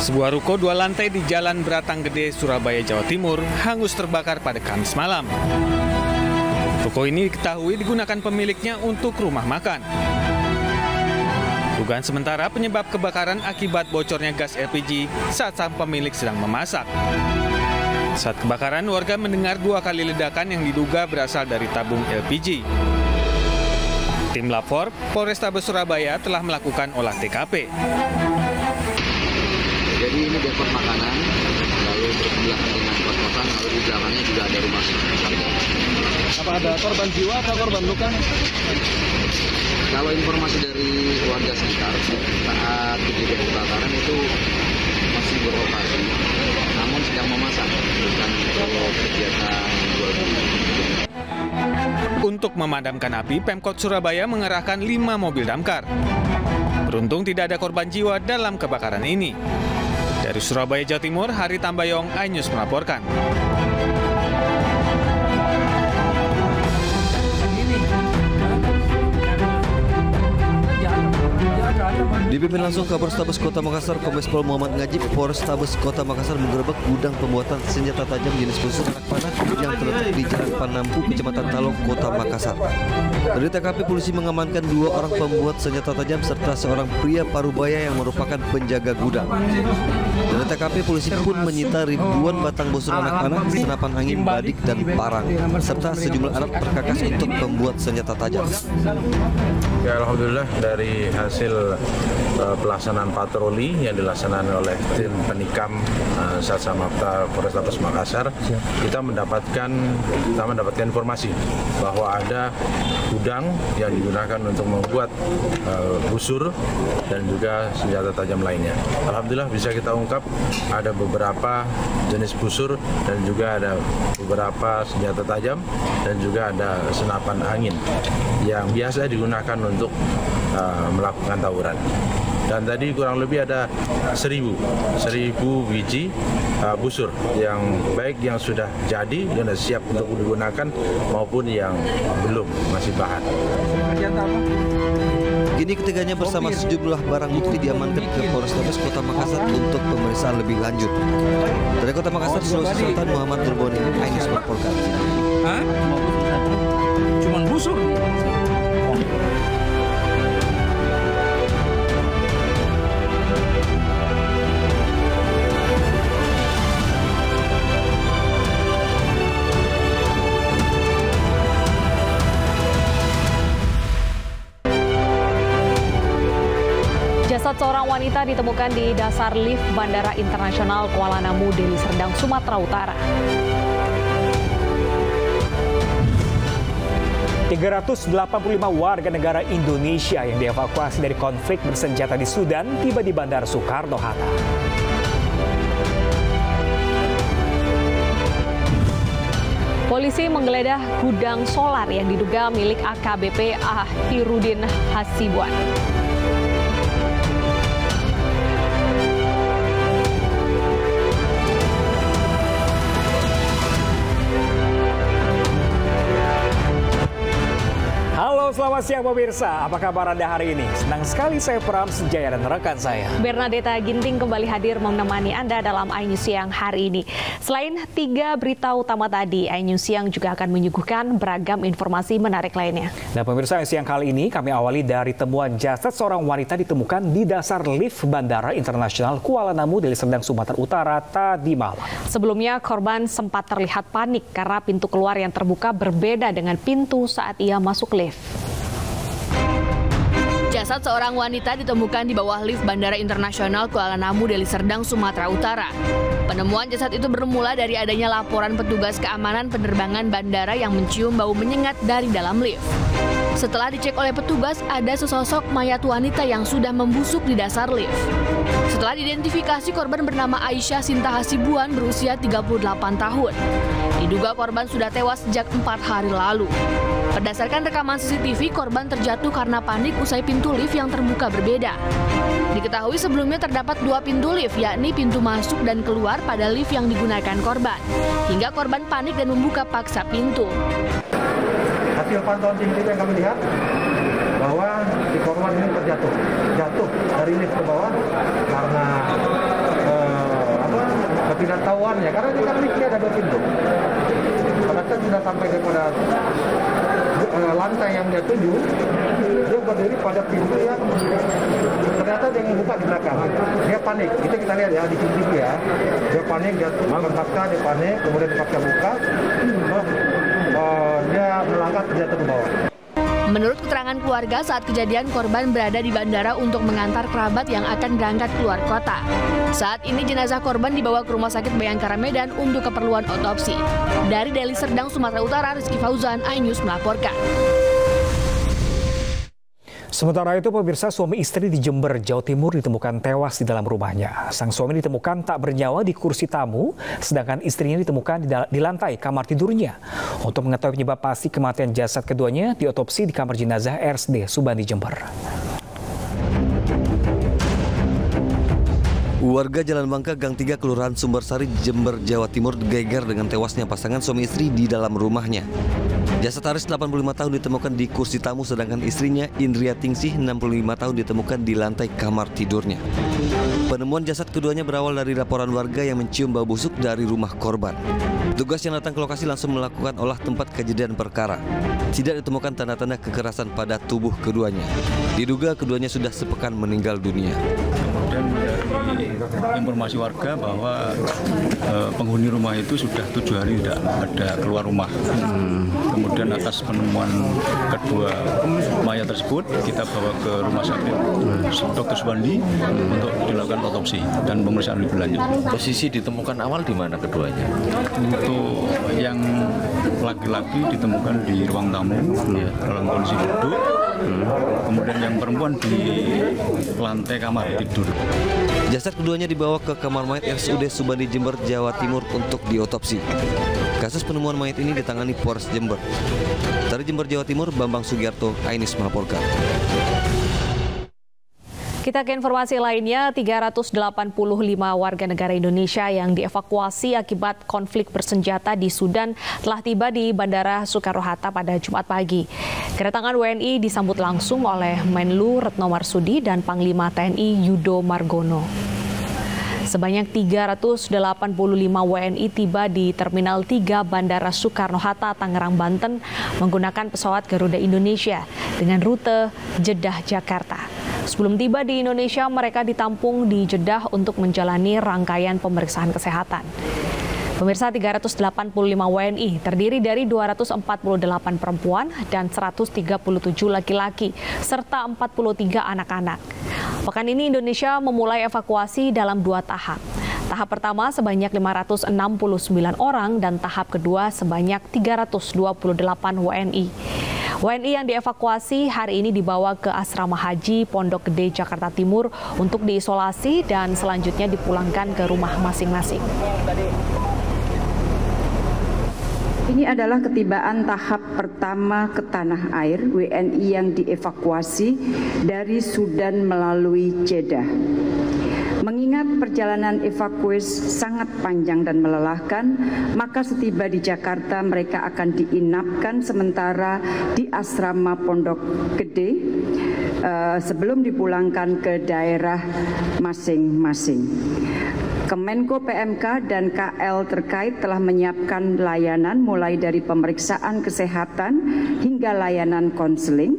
Sebuah ruko 2 lantai di Jalan Beratang Gede, Surabaya, Jawa Timur, hangus terbakar pada Kamis malam. Ruko ini diketahui digunakan pemiliknya untuk rumah makan. Dugaan sementara penyebab kebakaran akibat bocornya gas LPG saat sang pemilik sedang memasak. Saat kebakaran, warga mendengar 2 kali ledakan yang diduga berasal dari tabung LPG. Tim Lapor Polrestabes Surabaya telah melakukan olah TKP. Jadi ini depot makanan, lalu bersebelahan dengan kos-kosan, lalu di belakangnya juga ada rumah warga. Apa ada korban jiwa atau korban luka? Kalau informasi dari warga sekitar, saat kejadian kebakaran itu masih beroperasi, namun sedang memasak, bukan untuk kegiatan jual beli. Untuk memadamkan api, Pemkot Surabaya mengerahkan 5 mobil damkar. Beruntung tidak ada korban jiwa dalam kebakaran ini. Dari Surabaya, Jawa Timur, Hari Tambayong, iNews melaporkan. Dipimpin langsung Kapolrestabes Kota Makassar, Kombes Pol Muhammad Ngajib, Polrestabes Kota Makassar menggerebek gudang pembuatan senjata tajam jenis khusus anak panah yang terletak di Jalan Panampu, Kecamatan Talong, Kota Makassar. Dari TKP, polisi mengamankan 2 orang pembuat senjata tajam serta seorang pria parubaya yang merupakan penjaga gudang. Dari TKP, polisi pun menyita ribuan batang busur anak panah, senapan angin, badik, dan parang, serta sejumlah alat perkakas untuk pembuat senjata tajam. Ya, alhamdulillah dari hasil pelaksanaan patroli yang dilaksanakan oleh tim penikam Satsamapta Polrestabes Makassar, kita mendapatkan informasi bahwa ada gudang yang digunakan untuk membuat busur dan juga senjata tajam lainnya. Alhamdulillah bisa kita ungkap ada beberapa jenis busur dan juga ada beberapa senjata tajam dan juga ada senapan angin yang biasa digunakan untuk melakukan tawuran. Dan tadi kurang lebih ada 1.000 biji busur yang baik yang sudah jadi dan siap untuk digunakan maupun yang belum, masih bahan. Kini ketiganya bersama sejumlah barang bukti diamankan ke Polrestabes Kota Makassar untuk pemeriksaan lebih lanjut. Dari Kota Makassar, Sulawesi Selatan, Muhammad Nurboni, iNews melaporkan. Cuman busur. Jasad seorang wanita ditemukan di dasar lift Bandara Internasional Kuala Namu, Deli Serdang, Sumatera Utara. 385 warga negara Indonesia yang dievakuasi dari konflik bersenjata di Sudan tiba di Bandara Soekarno-Hatta. Polisi menggeledah gudang solar yang diduga milik AKBP Ahirudin Hasibuan. Halo, selamat siang pemirsa. Apa kabar Anda hari ini? Senang sekali saya Pram Sejaya dan rekan saya Bernadetta Ginting kembali hadir menemani Anda dalam iNews Siang hari ini. Selain 3 berita utama tadi, iNews Siang juga akan menyuguhkan beragam informasi menarik lainnya. Nah pemirsa, siang kali ini kami awali dari temuan jasad seorang wanita ditemukan di dasar lift Bandara Internasional Kuala Namu, Deli Serdang, Sumatera Utara tadi malam. Sebelumnya korban sempat terlihat panik karena pintu keluar yang terbuka berbeda dengan pintu saat ia masuk lift. Jasad seorang wanita ditemukan di bawah lift Bandara Internasional Kuala Namu, Deli Serdang, Sumatera Utara. Penemuan jasad itu bermula dari adanya laporan petugas keamanan penerbangan bandara yang mencium bau menyengat dari dalam lift. Setelah dicek oleh petugas, ada sesosok mayat wanita yang sudah membusuk di dasar lift. Setelah diidentifikasi, korban bernama Aisyah Sinta Hasibuan berusia 38 tahun. Diduga korban sudah tewas sejak 4 hari lalu. Berdasarkan rekaman CCTV, korban terjatuh karena panik usai pintu lift yang terbuka berbeda. Diketahui sebelumnya terdapat 2 pintu lift, yakni pintu masuk dan keluar pada lift yang digunakan korban. Hingga korban panik dan membuka paksa pintu. Hasil pantauan CCTV yang kami lihat bahwa si korban ini jatuh dari lift ke bawah karena tahuannya, karena ini kan liftnya ada 2 pintu. Pada saat sudah sampai kepada lantai yang dia tuju, dia berdiri pada pintu yang ternyata dia buka di belakang. Dia panik, itu kita lihat ya di CCTV ya. Dia panik, dia terpaksa, dia panik, kemudian terpaksa buka, terus dia melangkah jatuh ke bawah. Menurut keterangan keluarga, saat kejadian korban berada di bandara untuk mengantar kerabat yang akan berangkat keluar kota. Saat ini jenazah korban dibawa ke Rumah Sakit Bayangkara Medan untuk keperluan otopsi. Dari Deli Serdang, Sumatera Utara, Rizky Fauzan, iNews melaporkan. Sementara itu, pemirsa, suami istri di Jember, Jawa Timur ditemukan tewas di dalam rumahnya. Sang suami ditemukan tak bernyawa di kursi tamu, sedangkan istrinya ditemukan di lantai kamar tidurnya. Untuk mengetahui penyebab pasti kematian jasad keduanya, diotopsi di kamar jenazah RSD Subandi, Jember. Warga Jalan Bangka, Gang 3, Kelurahan Sumbersari, Jember, Jawa Timur geger dengan tewasnya pasangan suami istri di dalam rumahnya. Jasad Aris 85 tahun ditemukan di kursi tamu, sedangkan istrinya Indria Tingsih 65 tahun ditemukan di lantai kamar tidurnya. Penemuan jasad keduanya berawal dari laporan warga yang mencium bau busuk dari rumah korban. Petugas yang datang ke lokasi langsung melakukan olah tempat kejadian perkara. Tidak ditemukan tanda-tanda kekerasan pada tubuh keduanya. Diduga keduanya sudah sepekan meninggal dunia. Dan dari informasi warga bahwa penghuni rumah itu sudah 7 hari tidak ada keluar rumah. Kemudian atas penemuan kedua mayat tersebut, kita bawa ke Rumah Sakit Dr. Subandi untuk dilakukan otopsi dan pemeriksaan lebih lanjut. Posisi ditemukan awal di mana keduanya? Untuk yang laki-laki ditemukan di ruang tamu dalam kondisi duduk. Kemudian yang perempuan di lantai kamar tidur. Jasad keduanya dibawa ke kamar mayat RSUD Subandi, Jember, Jawa Timur untuk diotopsi. Kasus penemuan mayat ini ditangani Polres Jember. Dari Jember, Jawa Timur, Bambang Sugiarto, iNews melaporkan. Kita ke informasi lainnya, 385 warga negara Indonesia yang dievakuasi akibat konflik bersenjata di Sudan telah tiba di Bandara Soekarno-Hatta pada Jumat pagi. Kedatangan WNI disambut langsung oleh Menlu Retno Marsudi dan Panglima TNI Yudo Margono. Sebanyak 385 WNI tiba di Terminal 3 Bandara Soekarno-Hatta, Tangerang, Banten menggunakan pesawat Garuda Indonesia dengan rute Jeddah, Jakarta. Sebelum tiba di Indonesia, mereka ditampung di Jeddah untuk menjalani rangkaian pemeriksaan kesehatan. Pemirsa, 385 WNI terdiri dari 248 perempuan dan 137 laki-laki, serta 43 anak-anak. Pekan ini Indonesia memulai evakuasi dalam 2 tahap. Tahap pertama sebanyak 569 orang dan tahap kedua sebanyak 328 WNI. WNI yang dievakuasi hari ini dibawa ke Asrama Haji Pondok Gede, Jakarta Timur untuk diisolasi dan selanjutnya dipulangkan ke rumah masing-masing. Ini adalah ketibaan tahap pertama ke tanah air WNI yang dievakuasi dari Sudan melalui Jeddah. Mengingat perjalanan evakuasi sangat panjang dan melelahkan, maka setiba di Jakarta mereka akan diinapkan sementara di Asrama Pondok Gede sebelum dipulangkan ke daerah masing-masing. Kemenko PMK dan KL terkait telah menyiapkan layanan mulai dari pemeriksaan kesehatan hingga layanan konseling.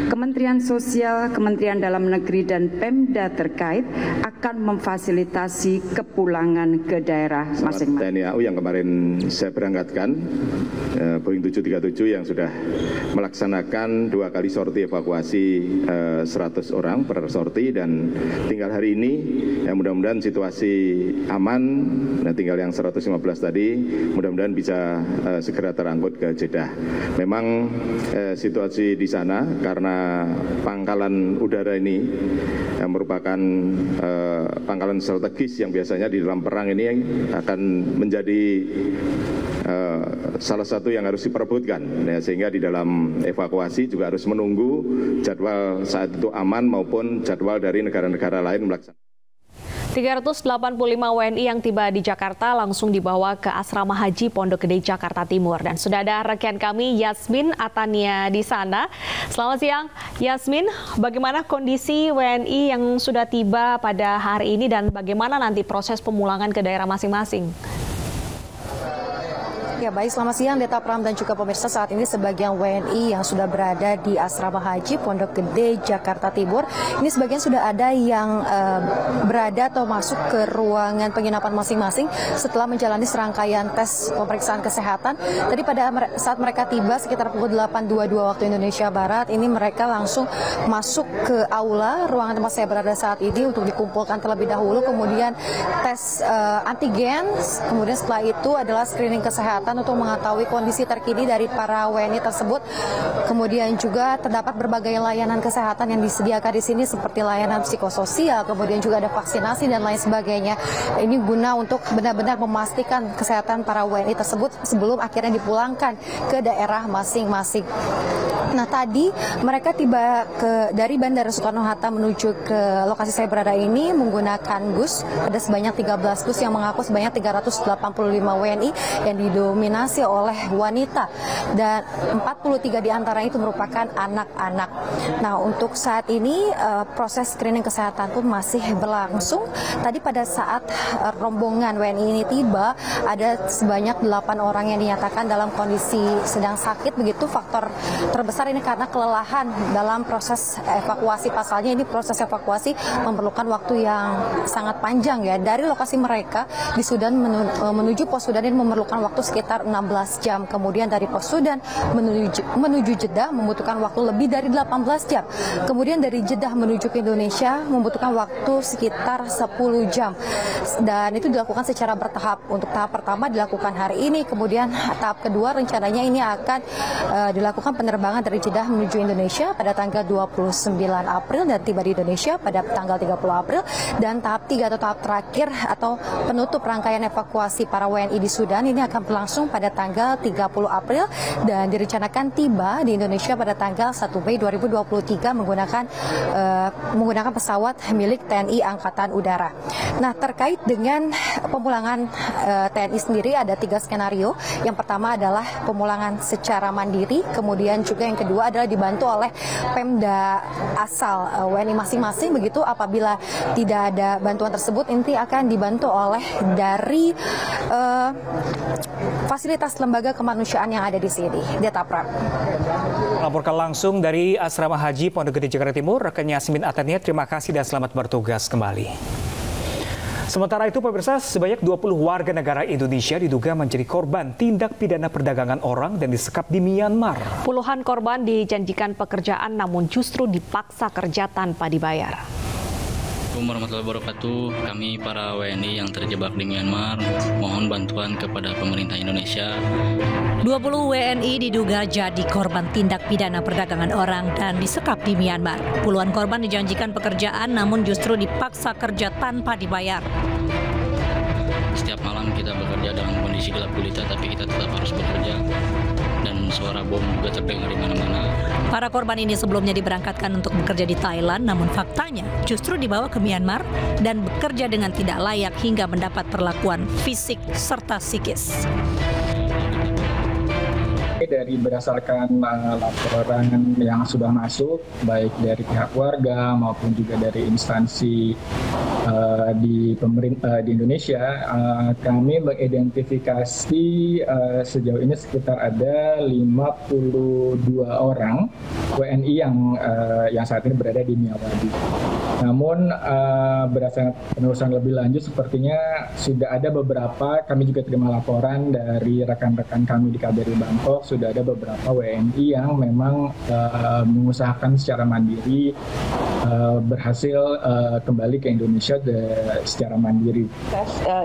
Kementerian Sosial, Kementerian Dalam Negeri dan Pemda terkait akan memfasilitasi kepulangan ke daerah masing-masing. TNI AU yang kemarin saya berangkatkan, Boeing 737 yang sudah melaksanakan 2 kali sorti evakuasi 100 orang per sorti, dan tinggal hari ini ya mudah-mudahan situasi aman. Nah, tinggal yang 115 tadi mudah-mudahan bisa segera terangkut ke Jeddah. Memang situasi di sana karena pangkalan udara ini yang merupakan pangkalan strategis yang biasanya di dalam perang ini akan menjadi salah satu yang harus diperebutkan, ya, sehingga di dalam evakuasi juga harus menunggu jadwal saat itu aman maupun jadwal dari negara-negara lain melaksanakan. 385 WNI yang tiba di Jakarta langsung dibawa ke Asrama Haji Pondok Gede, Jakarta Timur. Dan sudah ada rekan kami Yasmin Atania di sana. Selamat siang, Yasmin. Bagaimana kondisi WNI yang sudah tiba pada hari ini dan bagaimana nanti proses pemulangan ke daerah masing-masing? Ya baik, selamat siang Deta Pram dan juga pemirsa. Saat ini sebagian WNI yang sudah berada di Asrama Haji Pondok Gede, Jakarta Timur, ini sebagian sudah ada yang berada atau masuk ke ruangan penginapan masing-masing setelah menjalani serangkaian tes pemeriksaan kesehatan. Tadi pada saat mereka tiba sekitar pukul 8.22 waktu Indonesia Barat, ini mereka langsung masuk ke aula ruangan tempat saya berada saat ini untuk dikumpulkan terlebih dahulu, kemudian tes antigen, kemudian setelah itu adalah screening kesehatan untuk mengetahui kondisi terkini dari para WNI tersebut. Kemudian juga terdapat berbagai layanan kesehatan yang disediakan di sini seperti layanan psikososial, kemudian juga ada vaksinasi dan lain sebagainya. Ini guna untuk benar-benar memastikan kesehatan para WNI tersebut sebelum akhirnya dipulangkan ke daerah masing-masing. Nah, tadi mereka tiba dari Bandara Soekarno-Hatta menuju ke lokasi saya berada ini menggunakan bus. Ada sebanyak 13 bus yang mengangkut sebanyak 385 WNI yang didominasi oleh wanita dan 43 diantaranya itu merupakan anak-anak. Nah, untuk saat ini proses screening kesehatan pun masih berlangsung. Tadi pada saat rombongan WNI ini tiba, ada sebanyak 8 orang yang dinyatakan dalam kondisi sedang sakit. Begitu faktor terbesar ini karena kelelahan dalam proses evakuasi. Pasalnya ini proses evakuasi memerlukan waktu yang sangat panjang ya. Dari lokasi mereka di Sudan menuju pos Sudan ini memerlukan waktu sekitar 16 jam. Kemudian dari pos Sudan menuju Jeddah membutuhkan waktu lebih dari 18 jam. Kemudian dari Jeddah menuju ke Indonesia membutuhkan waktu sekitar 10 jam. Dan itu dilakukan secara bertahap. Untuk tahap pertama dilakukan hari ini, kemudian tahap kedua rencananya ini akan dilakukan penerbangan dari Jeddah menuju Indonesia pada tanggal 29 April dan tiba di Indonesia pada tanggal 30 April. Dan tahap 3 atau tahap terakhir atau penutup rangkaian evakuasi para WNI di Sudan ini akan berlangsung pada tanggal 30 April dan direncanakan tiba di Indonesia pada tanggal 1 Mei 2023 menggunakan pesawat milik TNI Angkatan Udara. Nah, terkait dengan pemulangan TNI sendiri ada 3 skenario. Yang pertama adalah pemulangan secara mandiri, kemudian juga yang kedua adalah dibantu oleh Pemda asal WNI masing-masing. Begitu apabila tidak ada bantuan tersebut, nanti akan dibantu oleh dari fasilitas lembaga kemanusiaan yang ada di sini. Deta Prab. Laporkan langsung dari Asrama Haji Pondok Gede, Jakarta Timur, rekan Yasmin Atania. Terima kasih dan selamat bertugas kembali. Sementara itu, pemirsa, sebanyak 20 warga negara Indonesia diduga menjadi korban tindak pidana perdagangan orang dan disekap di Myanmar. Puluhan korban dijanjikan pekerjaan namun justru dipaksa kerja tanpa dibayar. Assalamualaikum warahmatullahi wabarakatuh. Kami para WNI yang terjebak di Myanmar mohon bantuan kepada pemerintah Indonesia. 20 WNI diduga jadi korban tindak pidana perdagangan orang dan disekap di Myanmar. Puluhan korban dijanjikan pekerjaan namun justru dipaksa kerja tanpa dibayar. Setiap malam kita bekerja dalam kondisi gelap gulita, tapi kita tetap harus bekerja. Dan suara bom juga terdengar di mana-mana. Para korban ini sebelumnya diberangkatkan untuk bekerja di Thailand, namun faktanya justru dibawa ke Myanmar dan bekerja dengan tidak layak hingga mendapat perlakuan fisik serta psikis. Dari berdasarkan laporan yang sudah masuk, baik dari pihak warga maupun juga dari instansi di Indonesia, kami mengidentifikasi sejauh ini sekitar ada 52 orang WNI yang saat ini berada di Miyawadi. Namun berdasarkan penelusuran lebih lanjut, sepertinya sudah ada beberapa, kami juga terima laporan dari rekan-rekan kami di KBRI Bangkok, sudah ada beberapa WNI yang memang mengusahakan secara mandiri berhasil kembali ke Indonesia secara mandiri.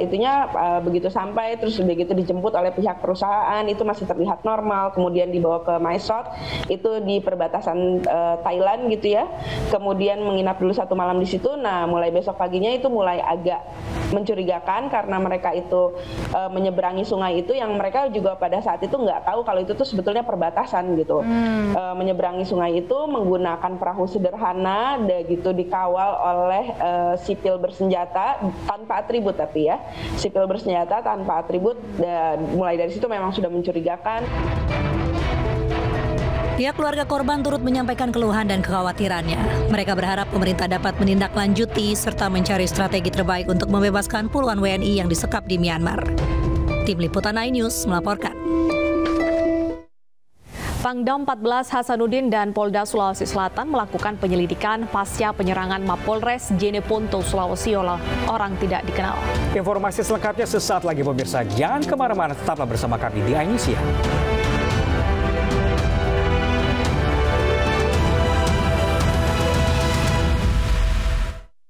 Itunya begitu sampai, terus begitu dijemput oleh pihak perusahaan, itu masih terlihat normal, kemudian dibawa ke Mae Sot, itu di perbatasan Thailand gitu ya, kemudian menginap dulu 1 malam di situ. Nah, mulai besok paginya itu mulai agak mencurigakan karena mereka itu menyeberangi sungai itu yang mereka juga pada saat itu nggak tahu kalau itu tuh sebetulnya perbatasan gitu. Menyeberangi sungai itu menggunakan perahu sederhana ada gitu, dikawal oleh sipil bersenjata tanpa atribut, tapi ya sipil bersenjata tanpa atribut, dan mulai dari situ memang sudah mencurigakan. Pihak keluarga korban turut menyampaikan keluhan dan kekhawatirannya. Mereka berharap pemerintah dapat menindaklanjuti serta mencari strategi terbaik untuk membebaskan puluhan WNI yang disekap di Myanmar. Tim Liputan iNews melaporkan. Pangdam 14 Hasanuddin dan Polda Sulawesi Selatan melakukan penyelidikan pasca penyerangan Mapolres Jeneponto, Sulawesi oleh orang tidak dikenal. Informasi selengkapnya sesaat lagi pemirsa. Jangan kemana-mana, tetaplah bersama kami di iNews ya.